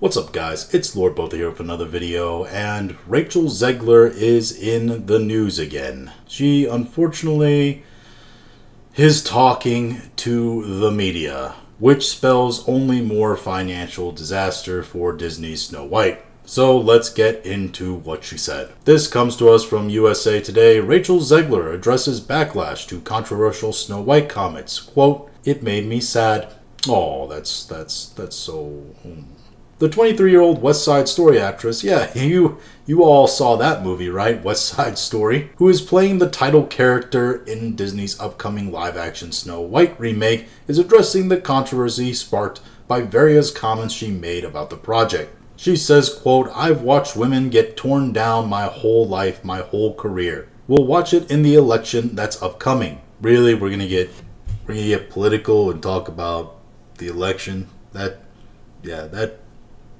What's up, guys? It's Lord Botha here with another video, and Rachel Zegler is in the news again. She, unfortunately, is talking to the media, which spells only more financial disaster for Disney's Snow White. So let's get into what she said. This comes to us from USA Today. Rachel Zegler addresses backlash to controversial Snow White comments. Quote, "It made me sad." Oh, that's so... The 23-year-old West Side Story actress, yeah, you all saw that movie, right? West Side Story, who is playing the title character in Disney's upcoming live-action Snow White remake, is addressing the controversy sparked by various comments she made about the project. She says, quote, "I've watched women get torn down my whole life, my whole career. We'll watch it in the election that's upcoming." Really, we're gonna get political and talk about the election? That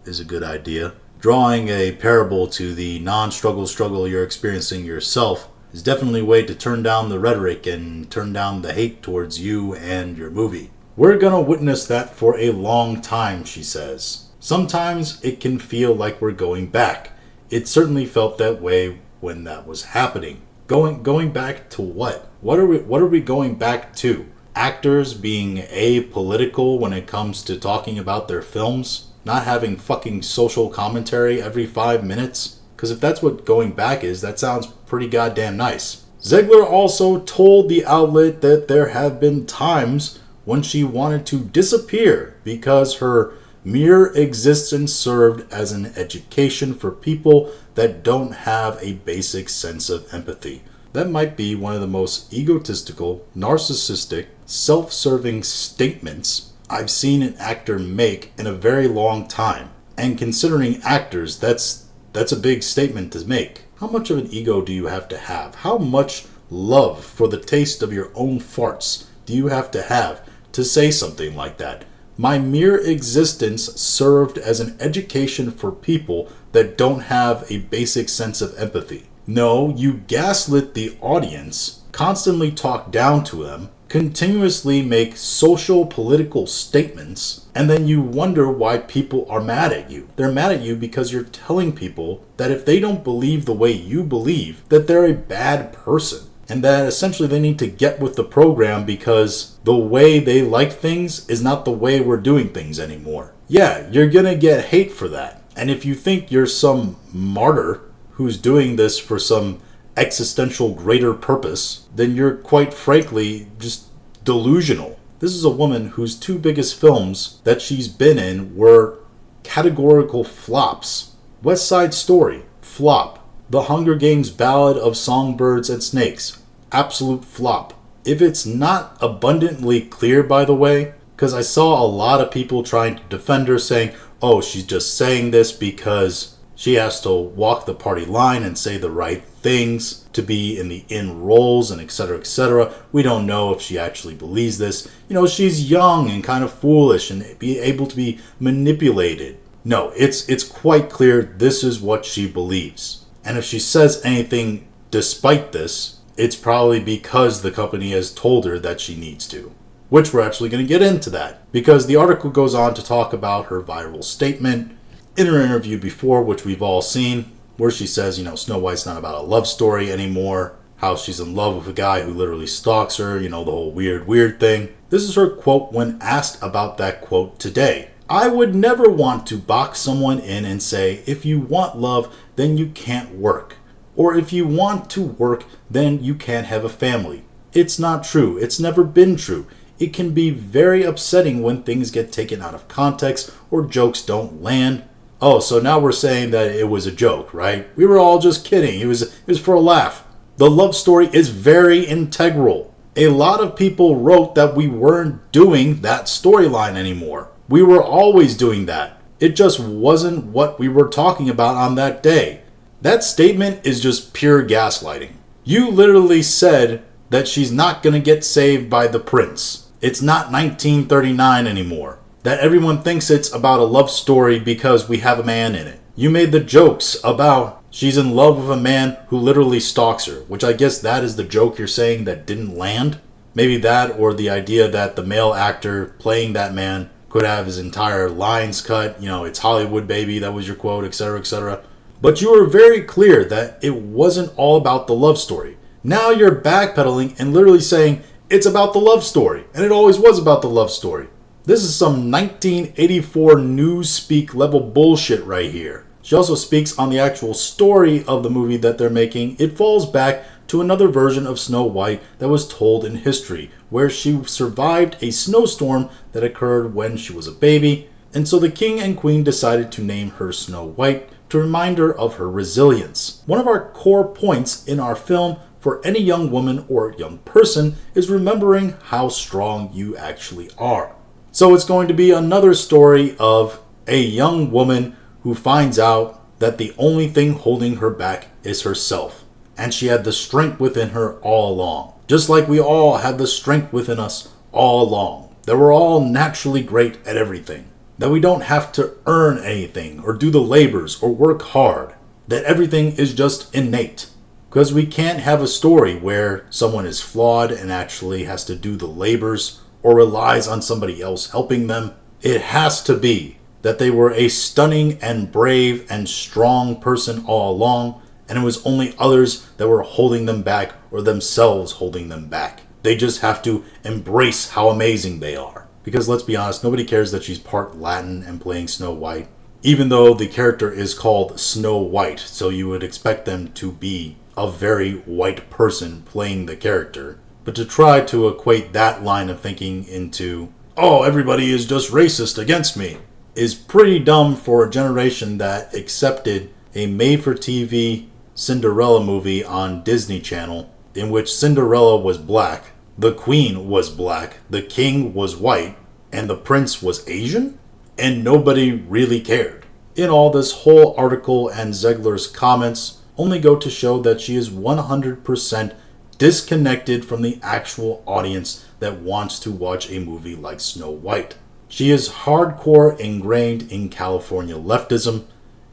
is a good idea. Drawing a parable to the struggle you're experiencing yourself is definitely a way to turn down the rhetoric and turn down the hate towards you and your movie. "We're gonna witness that for a long time," she says. "Sometimes it can feel like we're going back. It certainly felt that way when that was happening." Going back to what? What are we going back to? Actors being apolitical when it comes to talking about their films? Not having fucking social commentary every 5 minutes? Because if that's what going back is, that sounds pretty goddamn nice. Zegler also told the outlet that there have been times when she wanted to disappear because her mere existence served as an education for people that don't have a basic sense of empathy. That might be one of the most egotistical, narcissistic, self-serving statements I've seen an actor make in a very long time. And considering actors, that's a big statement to make. How much of an ego do you have to have? How much love for the taste of your own farts do you have to say something like that? "My mere existence served as an education for people that don't have a basic sense of empathy." No, you gaslit the audience, constantly talk down to them, continuously make social political statements, and then you wonder why people are mad at you. They're mad at you because you're telling people that if they don't believe the way you believe, that they're a bad person. And that essentially they need to get with the program because the way they like things is not the way we're doing things anymore. Yeah, you're gonna get hate for that. And if you think you're some martyr who's doing this for some existential greater purpose, then you're quite frankly just delusional. This is a woman whose 2 biggest films that she's been in were categorical flops. West Side Story, flop. The Hunger Games Ballad of Songbirds and Snakes, absolute flop. If it's not abundantly clear, by the way, because I saw a lot of people trying to defend her saying, oh, she's just saying this because she has to walk the party line and say the right things to be in the in roles and etc., etc. We don't know if she actually believes this. You know, she's young and kind of foolish and be able to be manipulated. No, it's quite clear this is what she believes. And if she says anything despite this, it's probably because the company has told her that she needs to. Which we're actually going to get into that. Because the article goes on to talk about her viral statement in her interview before, which we've all seen, where she says, Snow White's not about a love story anymore, how she's in love with a guy who literally stalks her, the whole weird thing. This is her quote when asked about that quote today. "I would never want to box someone in and say, if you want love, then you can't work. Or if you want to work, then you can't have a family. It's not true. It's never been true. It can be very upsetting when things get taken out of context or jokes don't land." Oh, so now we're saying that it was a joke, right? We were all just kidding. It was for a laugh. The love story is very integral. A lot of people wrote that we weren't doing that storyline anymore. We were always doing that. It just wasn't what we were talking about on that day. That statement is just pure gaslighting. You literally said that she's not going to get saved by the prince. It's not 1939 anymore. That everyone thinks it's about a love story because we have a man in it. You made the jokes about she's in love with a man who literally stalks her, which I guess that is the joke you're saying that didn't land. Maybe that, or the idea that the male actor playing that man could have his entire lines cut, it's Hollywood, baby, that was your quote, etc., etc. But you were very clear that it wasn't all about the love story. Now you're backpedaling and literally saying it's about the love story, and it always was about the love story. This is some 1984 newspeak level bullshit right here. She also speaks on the actual story of the movie that they're making. It falls back to another version of Snow White that was told in history, where she survived a snowstorm that occurred when she was a baby, and so the king and queen decided to name her Snow White to remind her of her resilience. One of our core points in our film for any young woman or young person is remembering how strong you actually are. So it's going to be another story of a young woman who finds out that the only thing holding her back is herself. And she had the strength within her all along. Just like we all have the strength within us all along. That we're all naturally great at everything. That we don't have to earn anything or do the labors or work hard. That everything is just innate. Because we can't have a story where someone is flawed and actually has to do the labors or relies on somebody else helping them. It has to be that they were a stunning and brave and strong person all along, and it was only others that were holding them back or themselves holding them back. They just have to embrace how amazing they are. Because let's be honest, nobody cares that she's part Latin and playing Snow White, even though the character is called Snow White, so you would expect them to be a very white person playing the character. But to try to equate that line of thinking into, oh, everybody is just racist against me, is pretty dumb for a generation that accepted a made-for-TV Cinderella movie on Disney Channel in which Cinderella was black, the queen was black, the king was white, and the prince was Asian? And nobody really cared. In all, this whole article and Zegler's comments only go to show that she is 100% disconnected from the actual audience that wants to watch a movie like Snow White. She is hardcore ingrained in California leftism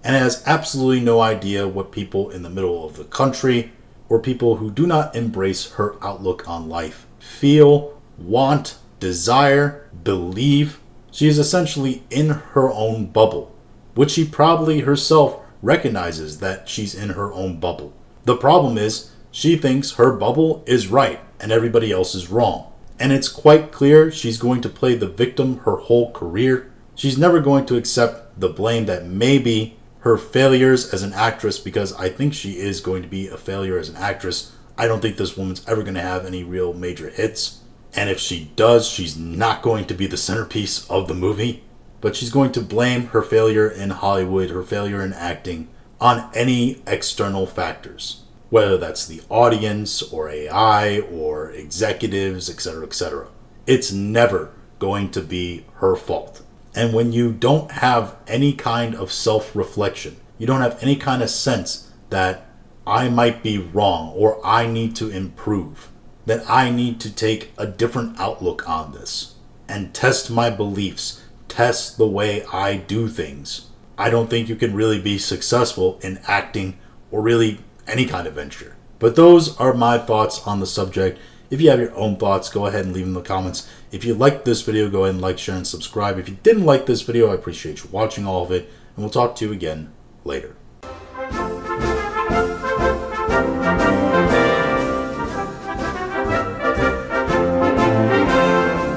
and has absolutely no idea what people in the middle of the country or people who do not embrace her outlook on life feel, want, desire, believe. She is essentially in her own bubble, which she probably herself recognizes that she's in her own bubble. The problem is, she thinks her bubble is right and everybody else is wrong. And it's quite clear she's going to play the victim her whole career. She's never going to accept the blame that maybe her failures as an actress, because I think she is going to be a failure as an actress. I don't think this woman's ever going to have any real major hits. And if she does, she's not going to be the centerpiece of the movie. But she's going to blame her failure in Hollywood, her failure in acting, on any external factors. Whether that's the audience, or AI, or executives, etc., etc. It's never going to be her fault. And when you don't have any kind of self-reflection, you don't have any kind of sense that I might be wrong, or I need to improve, that I need to take a different outlook on this, and test my beliefs, test the way I do things, I don't think you can really be successful in acting, or really any kind of venture. But those are my thoughts on the subject. If you have your own thoughts, go ahead and leave them in the comments. If you liked this video, go ahead and like, share, and subscribe. If you didn't like this video, I appreciate you watching all of it, and we'll talk to you again later.